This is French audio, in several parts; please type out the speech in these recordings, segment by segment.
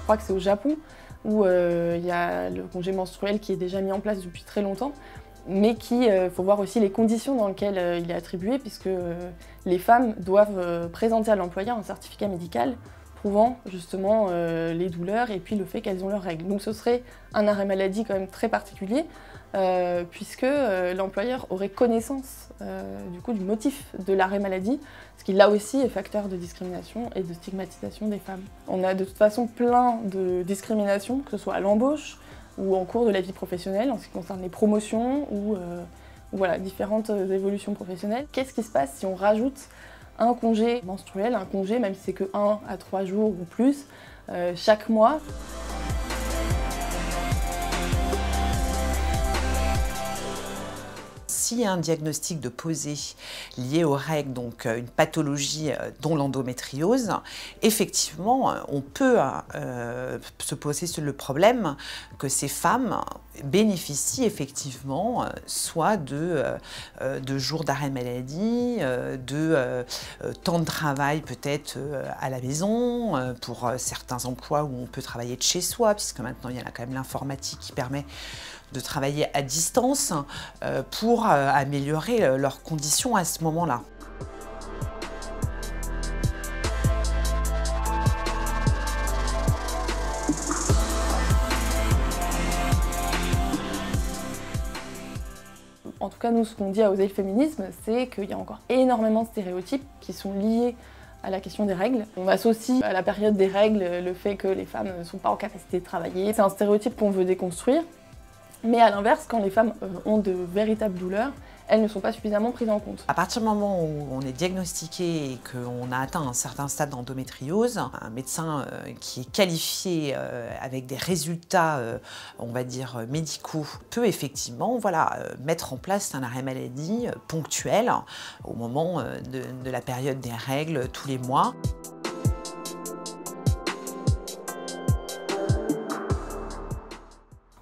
crois que c'est au Japon, où il y a le congé menstruel qui est déjà mis en place depuis très longtemps, mais il faut voir aussi les conditions dans lesquelles il est attribué, puisque les femmes doivent présenter à l'employeur un certificat médical prouvant justement les douleurs et puis le fait qu'elles ont leurs règles. Donc ce serait un arrêt maladie quand même très particulier, puisque l'employeur aurait connaissance du coup du motif de l'arrêt maladie, ce qui là aussi est facteur de discrimination et de stigmatisation des femmes. On a de toute façon plein de discriminations, que ce soit à l'embauche ou en cours de la vie professionnelle, en ce qui concerne les promotions ou voilà, différentes évolutions professionnelles. Qu'est-ce qui se passe si on rajoute un congé menstruel, un congé, même si c'est que 1 à 3 jours ou plus, chaque mois? S'il y a un diagnostic de posé lié aux règles, donc une pathologie dont l'endométriose, effectivement, on peut se poser sur le problème que ces femmes bénéficient effectivement soit de jours d'arrêt maladie, de temps de travail peut-être à la maison, pour certains emplois où on peut travailler de chez soi, puisque maintenant il y a quand même l'informatique qui permet de travailler à distance pour améliorer leurs conditions à ce moment-là. En tout cas, nous, ce qu'on dit à Oser le féminisme, c'est qu'il y a encore énormément de stéréotypes qui sont liés à la question des règles. On associe à la période des règles le fait que les femmes ne sont pas en capacité de travailler. C'est un stéréotype qu'on veut déconstruire. Mais à l'inverse, quand les femmes ont de véritables douleurs, elles ne sont pas suffisamment prises en compte. À partir du moment où on est diagnostiqué et qu'on a atteint un certain stade d'endométriose, un médecin qui est qualifié avec des résultats, on va dire, médicaux, peut effectivement mettre en place un arrêt maladie ponctuel au moment de la période des règles tous les mois.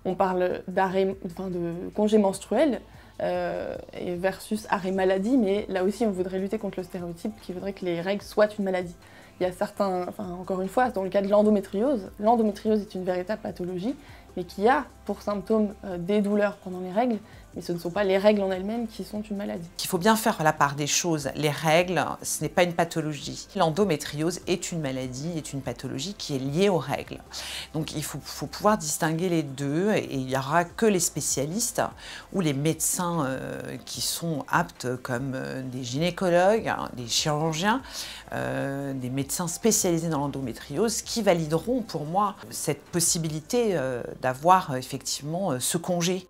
On parle de congé menstruel versus arrêt maladie, mais là aussi on voudrait lutter contre le stéréotype qui voudrait que les règles soient une maladie. Il y a certains, encore une fois, dans le cas de l'endométriose est une véritable pathologie, mais qui a pour symptômes des douleurs pendant les règles, mais ce ne sont pas les règles en elles-mêmes qui sont une maladie. Il faut bien faire la part des choses. Les règles, ce n'est pas une pathologie. L'endométriose est une maladie, est une pathologie qui est liée aux règles. Donc il faut pouvoir distinguer les deux, et il n'y aura que les spécialistes ou les médecins qui sont aptes, comme des gynécologues, des chirurgiens, des médecins spécialisés dans l'endométriose, qui valideront pour moi cette possibilité d'avoir effectivement ce congé.